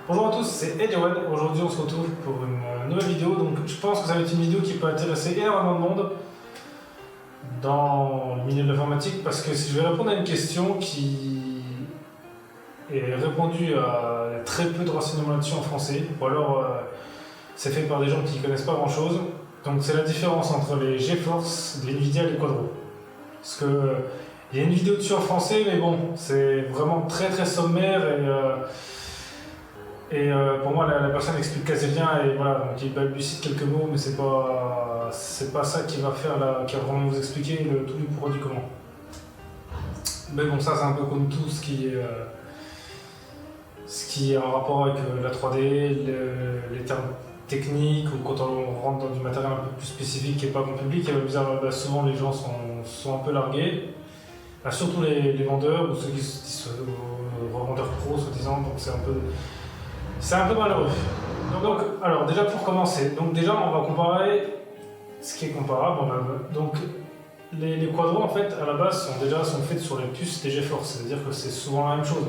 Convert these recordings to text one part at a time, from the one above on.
Bonjour à tous, c'est Edouard. Aujourd'hui, on se retrouve pour une nouvelle vidéo. Donc, je pense que ça va être une vidéo qui peut intéresser énormément de monde dans le milieu de l'informatique parce que je vais répondre à une question qui est répondue à très peu de renseignements là-dessus en français, ou alors c'est fait par des gens qui ne connaissent pas grand-chose. Donc, c'est la différence entre les GeForce, les Nvidia et les Quadro. Parce que il y a une vidéo dessus en français, mais bon, c'est vraiment très très sommaire et pour moi, la personne explique quasi rien et voilà, donc il balbutie quelques mots, mais c'est pas ça qui va qui va vraiment vous expliquer tout du pourquoi du comment. Mais bon, ça c'est un peu comme tout ce qui est en rapport avec la 3D, les termes techniques, ou quand on rentre dans du matériel un peu plus spécifique qui n'est pas grand public, souvent les gens sont un peu largués. Surtout les vendeurs ou ceux qui se revendeurs pro, soi-disant, donc c'est un peu malheureux. Donc, alors déjà pour commencer, donc déjà on va comparer ce qui est comparable. Donc les quadros en fait à la base sont faits sur les puces des GeForce, c'est-à-dire que c'est souvent la même chose,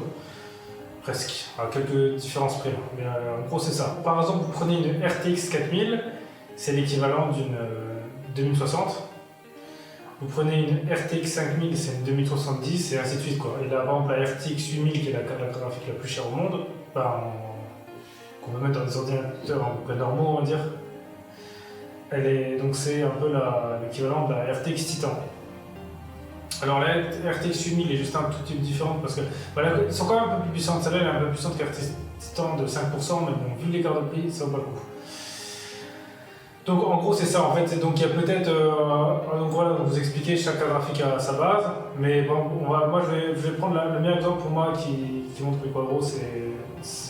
presque, à quelques différences près. Mais en gros c'est ça. Par exemple, vous prenez une RTX 4000, c'est l'équivalent d'une 2060. Vous prenez une RTX 5000, c'est une 2070 et ainsi de suite quoi. Et là par exemple la RTX 8000 qui est la carte graphique la plus chère au monde, qu'on peut mettre dans des ordinateurs à peu près normaux, on va dire. Donc c'est un peu l'équivalent de la RTX Titan. Alors la RTX 8000 est juste un tout petit peu différente parce que ils sont quand même un peu plus puissantes. Celle-là elle est un peu plus puissante que la RTX Titan de 5%, mais bon, vu l'écart de prix, ça vaut pas le coup. Donc en gros c'est ça en fait. Donc il y a peut-être, donc voilà, vous expliquer chaque carte graphique à sa base, mais bon, moi je vais prendre le meilleur exemple pour moi qui montre que les quadros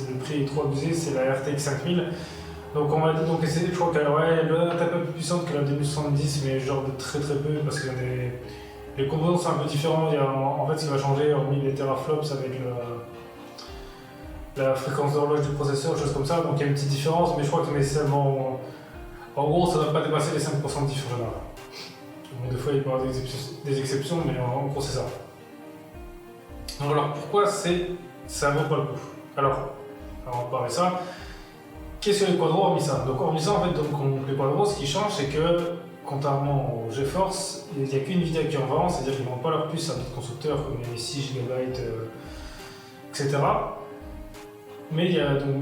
le prix est trop abusé, c'est la RTX 5000. Donc on va dire, je crois qu'elle est un peu plus puissante que la 2070, mais genre de très très peu, parce que les composants sont un peu différents. En fait ce qui va changer, hormis les teraflops avec la fréquence d'horloge du processeur, choses comme ça, donc il y a une petite différence, mais je crois que seulement, en gros ça ne doit pas dépasser les 5% de diff en général. Bon, des fois il peut y avoir des exceptions, mais en gros c'est ça. Donc alors pourquoi ça vaut pas le coup? Alors, on va parler de ça. Qu'est-ce que les quadros hormis ça? Donc hormis ça, en fait, les quadros, ce qui change, c'est que contrairement aux GeForce, il n'y a qu'une Nvidia qui en vend, c'est-à-dire qu'ils ne vendent pas leur puces à d'autres constructeurs comme les 6 GB, etc. Mais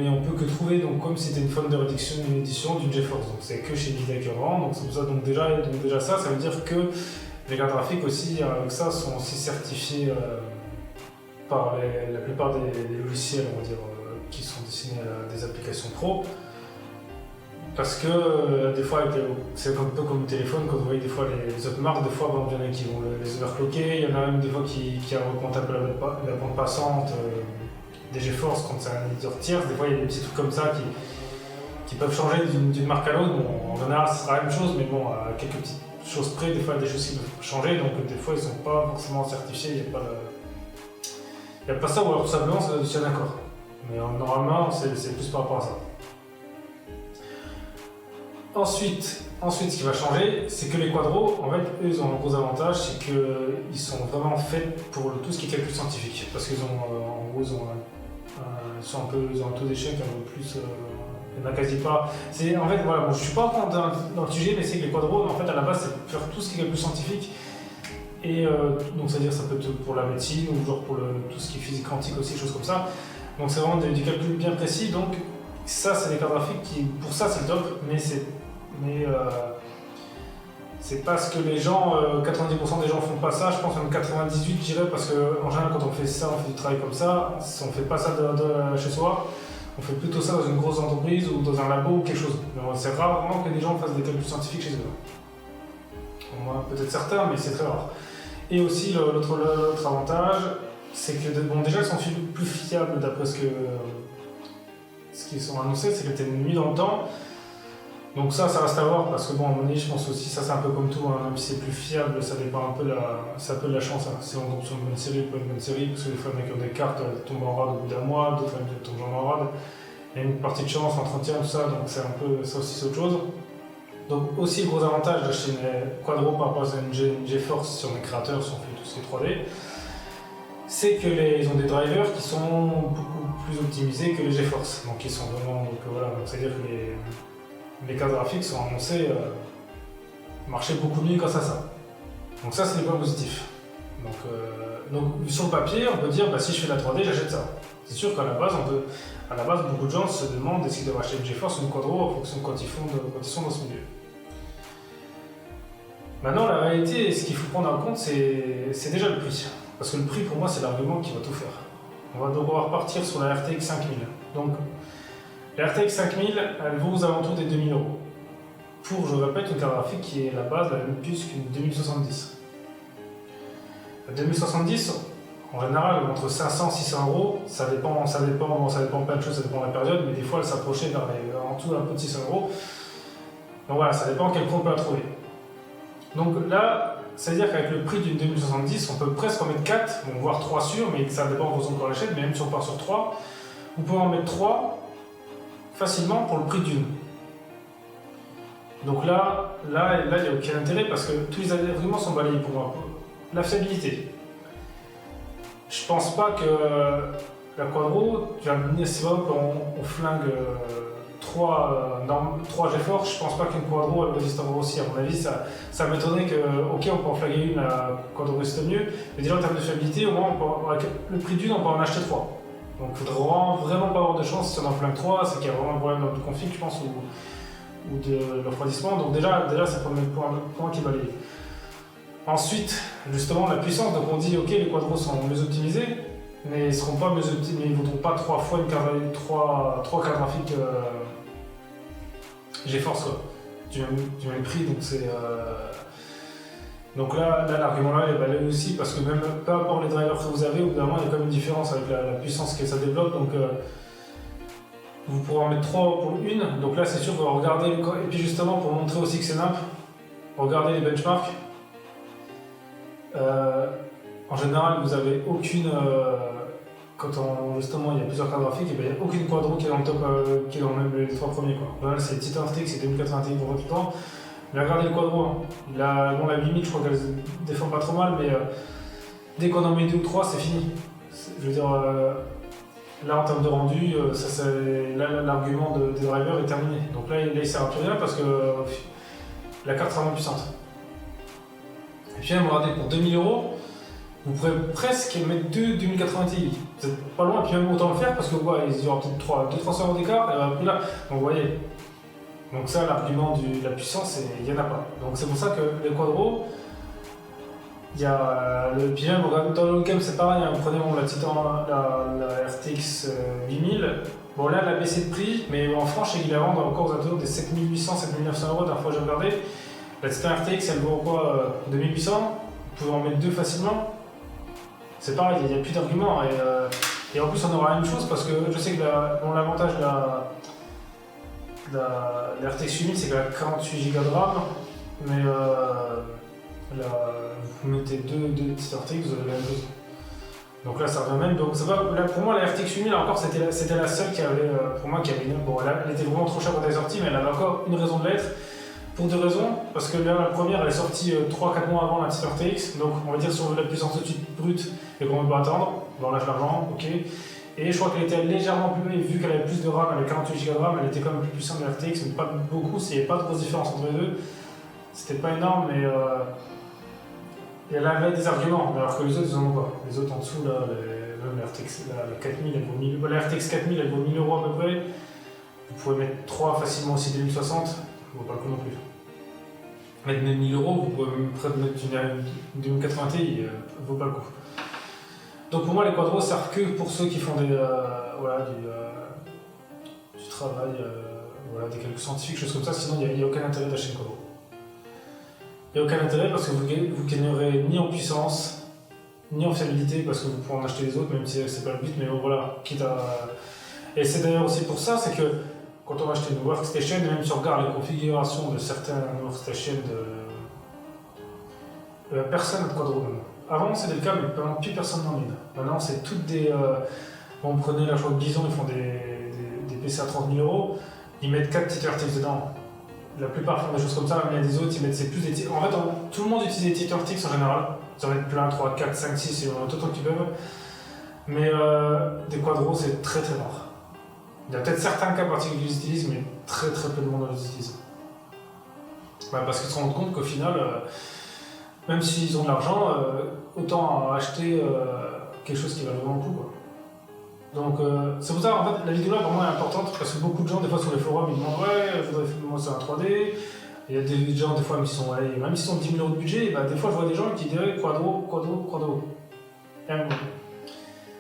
on peut que trouver, donc, comme c'était une Founder Edition d'une GeForce, donc c'est que chez Nvidia qui en vend. Donc c'est pour ça, donc déjà ça veut dire que les cartes graphiques aussi, avec ça, sont aussi certifiées par la plupart des logiciels, on va dire, qui sont destinés à des applications pro. Parce que des fois, c'est un peu comme le téléphone, quand vous voyez des fois les autres marques, des fois il y en a qui vont les overclocker, il y en a même des fois qui augmentent un peu la bande passante des GeForce quand c'est un éditeur tierce. Des fois il y a des petits trucs comme ça qui peuvent changer d'une marque à l'autre. Bon, en général ce sera la même chose, mais bon, à quelques petites choses près, des fois il y a des choses qui peuvent changer, donc des fois ils ne sont pas forcément certifiés, il n'y a pas ça, ou alors tout simplement ça doit être un accord. Mais normalement, c'est plus par rapport à ça. Ensuite, ce qui va changer, c'est que les quadros, en fait, eux, ils ont un gros avantage, c'est qu'ils sont vraiment faits pour tout ce qui est calcul scientifique. Parce qu'ils ont, ils ont un taux d'échec un peu plus. Il n'y en a quasi pas. En fait, voilà, bon, je ne suis pas dans le sujet, mais c'est que les quadros, en fait, à la base, c'est pour faire tout ce qui est calcul scientifique. Et donc, c'est-à-dire, ça peut être pour la médecine ou genre pour tout ce qui est physique quantique aussi, choses comme ça. Donc c'est vraiment du calcul bien précis, donc ça c'est des cartes graphiques qui, pour ça c'est le top, mais c'est parce que les gens, 90% des gens font pas ça, je pense même 98 je dirais, parce qu'en général quand on fait ça, on fait du travail comme ça, on fait pas ça chez soi, on fait plutôt ça dans une grosse entreprise ou dans un labo ou quelque chose. C'est rare vraiment que des gens fassent des calculs scientifiques chez eux. Au moins peut-être certains, mais c'est très rare. Et aussi l'autre avantage, c'est que déjà ils sont plus fiables d'après ce qu'ils sont annoncés, c'est que tu es mis dans le temps. Donc ça reste à voir parce que bon, à mon avis, je pense aussi, ça c'est un peu comme tout, hein, même si c'est plus fiable, ça dépend un peu de la chance. Hein. Si on tombe sur une bonne série, pas une bonne série, parce que des fois, qui ont des cartes, elles tombent en rade au bout d'un mois, d'autres elles tombent jamais en rade. Il y a une partie de chance, entretien, tout ça, donc c'est un peu, ça aussi c'est autre chose. Donc aussi, gros avantage d'acheter une Quadro par rapport à une GeForce sur mes créateurs, si on fait tout ce qui est 3D. C'est qu'ils ont des drivers qui sont beaucoup plus optimisés que les GeForce. Donc ils sont vraiment. Donc voilà, c'est-à-dire que les cartes graphiques sont annoncées marcher beaucoup mieux grâce à ça. Donc ça, c'est des points positifs. Donc sur le papier, on peut dire si je fais de la 3D, j'achète ça. C'est sûr qu'à la base, beaucoup de gens se demandent est-ce qu'ils doivent acheter une GeForce ou une Quadro en fonction quand ils sont dans ce milieu. Maintenant, la réalité, et ce qu'il faut prendre en compte, c'est déjà le prix. Parce que le prix, pour moi, c'est l'argument qui va tout faire. On va devoir repartir sur la RTX 5000. Donc, la RTX 5000, elle vaut aux alentours des 2000 €. Pour, je répète, une carte graphique qui est la base, la même puce qu'une 2070. La 2070, en général, entre 500 et 600 €, ça dépend plein de choses, ça dépend de la période, mais des fois, elle s'approchait en tout un peu de 600 €. Donc voilà, ça dépend quel prix on peut la trouver. Donc là, c'est-à-dire qu'avec le prix d'une 2070, on peut presque en mettre 4, voire 3 sûrs, mais ça dépend de vos encore l'achète, mais même si on part sur 3, vous pouvez en mettre 3 facilement pour le prix d'une. Donc là, il n'y a aucun intérêt parce que tous les arguments sont balayés pour moi. La fiabilité. Je pense pas que la Quadro, tu vas me dire, c'est vrai qu'on flingue 3 GeForce, je pense pas qu'une Quadro elle résistera aussi. À mon avis, ça m'étonnerait que, ok, on peut en flinguer une, la Quadro résiste mieux, mais déjà en termes de fiabilité, au moins, avec le prix d'une, on peut en acheter 3. Donc il faudra vraiment pas avoir de chance si on en flingue 3, c'est qu'il y a vraiment un problème dans le config, je pense, ou de refroidissement. Donc déjà c'est le premier point qui va lier. Ensuite, justement, la puissance. Donc on dit, ok, les Quadros sont mieux optimisés, mais ils seront pas mieux optimisés, ils ne vaudront pas 3 fois une carte, 3 cartes graphiques GeForce quoi. Du même prix, donc c'est. Donc là l'argument là est balayé aussi parce que même peu importe les drivers que vous avez, au bout d'un moment il y a quand même une différence avec la puissance que ça développe. Donc vous pourrez en mettre 3 pour une. Donc là c'est sûr qu'on va regarder. Et puis justement pour montrer aussi que c'est nimp, regardez les benchmarks. En général vous avez aucune. Quand justement il y a plusieurs cartes graphiques, il n'y a aucune Quadro qui est dans le top, qui est dans même les 3 premiers quoi. Là c'est Titan RTX, c'est 2080 Ti pour tout le temps. Mais regardez le Quadro, hein. La 8000 je crois qu'elle défend pas trop mal, mais dès qu'on en met 2 ou 3 c'est fini. Je veux dire, là en termes de rendu, l'argument des drivers est terminé. Donc là il sert à plus rien parce que la carte sera moins puissante. Et puis regardez, pour 2000 €, vous pourrez presque mettre 2 2080 Ti. Vous n'êtes pas loin, et puis même autant le faire parce que il y aura peut-être 200-300 € d'écart, et là, donc vous voyez. Donc ça, l'argument de la puissance, il n'y en a pas. Donc c'est pour ça que les Quadros, il y a puis même dans le game c'est pareil, hein, prenez la Titan, la RTX 8000, bon là elle a baissé de prix, mais en France chez Guilherand encore aux alentours des 7800-7900 €, la dernière fois j'ai regardé. La Titan RTX elle vaut quoi 2800, vous pouvez en mettre 2 facilement. C'est pareil, il n'y a plus d'argument. Et en plus on aura la même chose parce que je sais que l'avantage de la RTX 8000 c'est qu'elle a 48 Go de RAM, mais vous mettez 2 petites RTX, vous avez la même chose. Donc là ça revient même. Donc là, pour moi la RTX 8000 encore c'était la seule qui avait, pour moi qui avait une. Bon elle était vraiment trop chère quand elle est sortie, mais elle avait encore une raison de l'être. Pour 2 raisons, parce que là, la première elle est sortie 3-4 mois avant la petite RTX, donc on va dire si on veut la puissance tout de suite brute et qu'on ne peut pas attendre, on lâche l'argent, ok. Et je crois qu'elle était légèrement plus, vu qu'elle avait plus de RAM, elle avait 48 Go de RAM, elle était quand même plus puissante que la RTX, mais pas beaucoup, il n'y avait pas de grosse différence entre les deux. C'était pas énorme, mais elle avait des arguments, alors que les autres ils en ont pas. Les autres en dessous, là, même la RTX, la 4000, elle vaut 1000, la RTX 4000 elle vaut 1000 € à peu près. Vous pouvez mettre 3 facilement aussi 2060, ça vaut pas le coup non plus. Mettre même 1000 €, vous pouvez même mettre une 2080 Ti, vaut pas le coup. Donc pour moi les Quadros servent que pour ceux qui font du travail, des calculs scientifiques, choses comme ça, sinon il n'y a aucun intérêt d'acheter une Quadro. Il n'y a aucun intérêt parce que vous gagnerez ni en puissance, ni en fiabilité parce que vous pourrez en acheter les autres, même si c'est pas le but, mais bon, voilà, quitte à. Et c'est d'ailleurs aussi pour ça, c'est que quand on achète une workstation, même si on regarde les configurations de certaines workstations personne n'a de Quadro maintenant. Avant c'était le cas, mais maintenant plus personne n'en a une. Maintenant c'est toutes des. Bon, prenez la choix de Bison, ils font des PC à 30 000 €, ils mettent 4 petites RTX dedans. La plupart font des choses comme ça, mais il y a des autres, ils mettent plus des. En fait, tout le monde utilise des petites RTX en général. Ils en mettent plein, 3, 4, 5, 6, et autant qu'ils peuvent. Mais des quadros, c'est très très rare. Il y a peut-être certains cas particuliers qui les utilisent, mais très peu de monde les utilise. Parce qu'ils se rendent compte qu'au final, même s'ils ont de l'argent, autant acheter quelque chose qui va vraiment le coup, quoi. Donc c'est pour ça en fait la vidéo là pour moi est importante parce que beaucoup de gens des fois sur les forums ils demandent ouais je voudrais moi c'est un 3D. Il y a des gens des fois même s'ils sont 10 000 € de budget, des fois je vois des gens qui diraient quadro.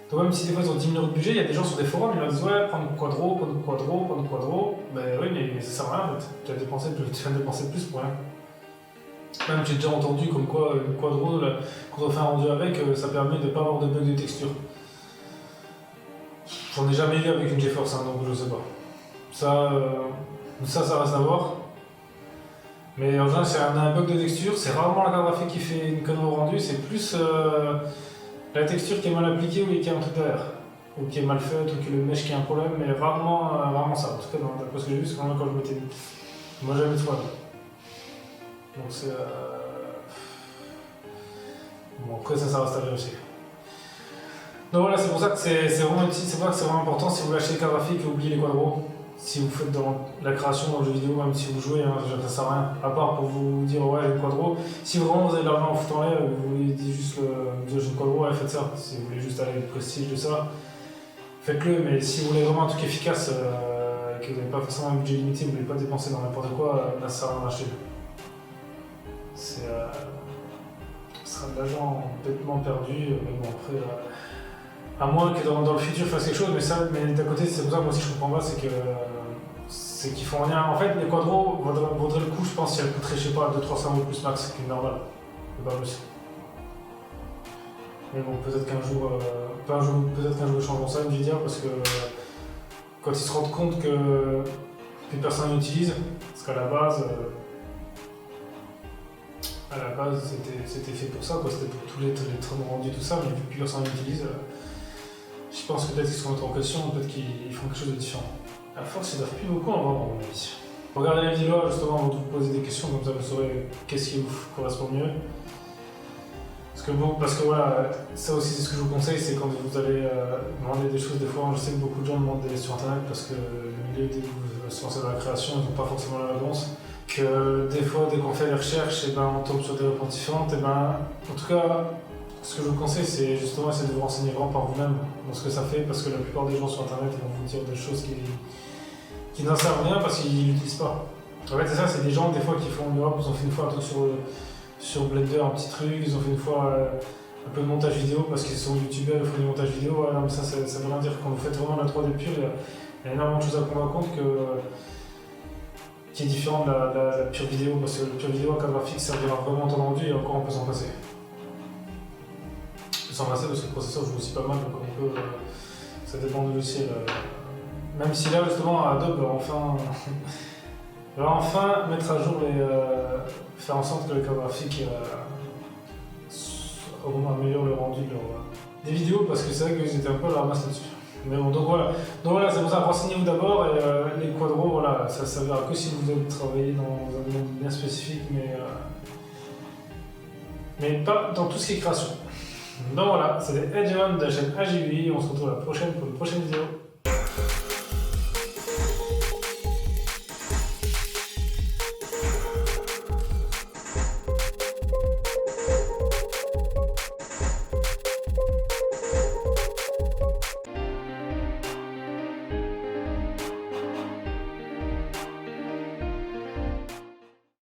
Donc même si des fois ils ont 10 000 € de budget, il y a des gens sur des forums, ils leur disent ouais prendre quadro. Ben oui mais ça sert à rien en fait. Tu vas dépenser plus pour rien. Même j'ai déjà entendu comme quoi une quadro, quand on fait un rendu avec, ça permet de ne pas avoir de bug de texture. J'en ai jamais eu avec une GeForce, donc je sais pas. Ça reste à voir. Mais en général, si on a un bug de texture, c'est rarement la carte graphique qui fait une connerie au rendu, c'est plus la texture qui est mal appliquée ou qui a un truc derrière. Ou qui est mal faite, ou que le mesh qui a un problème, mais rarement ça. En tout cas, d'après ce que j'ai vu, c'est quand même quand je m'étais mis. Moi, j'avais de problème. Donc c'est. Bon, après, ça reste à vérifier. Donc voilà, c'est pour ça que c'est vraiment utile, c'est pour ça que c'est vraiment important si vous voulez acheter des cartes graphiques, oubliez les quadros. Si vous faites dans la création dans le jeu vidéo, même si vous jouez, ça sert à rien. À part pour vous dire ouais j'ai une quadro. Si vraiment vous avez de l'argent en foutant l'air, vous voulez juste j'ai une quadro, ouais, faites ça. Si vous voulez juste aller le prestige de ça, faites-le. Mais si vous voulez vraiment un truc efficace, et que vous n'avez pas forcément un budget limité, vous ne voulez pas dépenser dans n'importe quoi, là ça sert à rien d'acheter. C'est ce sera de l'argent bêtement perdu, mais bon après. À moins que dans le futur fasse quelque chose, mais d'un côté c'est pour ça que moi aussi je comprends pas, c'est qu'ils font rien. En fait les quadros vaudraient le coup je pense si elles coûteraient je sais pas 200-300 € plus max qu'une normale. C'est pas plus. Mais bon peut-être qu'un jour ils changeront ça Nvidia parce que quand ils se rendent compte que plus personne n'utilise, parce qu'à la base c'était fait pour ça, c'était pour tous les trains rendus tout ça, mais vu que plus personne n'utilise. Je pense que peut-être qu'ils se remettent en question, peut-être qu'ils font quelque chose de différent. À force, ils doivent plus beaucoup en vendre, à mon avis. Regardez la vidéo justement avant de vous poser des questions, comme ça vous saurez qu'est-ce qui vous correspond mieux. Parce que voilà, ça aussi c'est ce que je vous conseille, c'est quand vous allez demander des choses, des fois je sais que beaucoup de gens demandent sur internet parce que le milieu dès que vous se lancez dans la création, ils n'ont pas forcément la réponse. Que des fois, dès qu'on fait des recherches, on tombe sur des réponses différentes, en tout cas, ce que je vous conseille, c'est justement essayer de vous renseigner vraiment par vous-même dans ce que ça fait, parce que la plupart des gens sur internet ils vont vous dire des choses qui n'en servent rien parce qu'ils l'utilisent pas. En fait, c'est ça, c'est des gens des fois qui font ils ont fait une fois un truc sur Blender, un petit truc, ils ont fait une fois un peu de montage vidéo parce qu'ils sont youtubeurs, ils font du montage vidéo. Ouais, non, mais ça veut rien dire. Quand vous faites vraiment la 3D pure, il y a énormément de choses à prendre en compte qui est différent de la pure vidéo, parce que la pure vidéo, un cadre graphique servira vraiment en temps rendu et encore on peut s'en passer. S'en passer parce que le processeur joue aussi pas mal, donc on peut. Ça dépend du logiciel. Même si là justement Adobe va enfin mettre à jour faire en sorte que les cartes graphiques améliorent le rendu des vidéos, parce que c'est vrai qu'ils étaient un peu à la ramasse là-dessus. Mais bon, donc voilà, c'est pour ça, renseignez-vous d'abord, et les quadros, voilà, ça ne servira que si vous avez travaillé dans un domaine bien spécifique, mais pas dans tout ce qui est création. Donc voilà, c'était Edgeon de la chaîne AGUI, on se retrouve la prochaine pour une prochaine vidéo.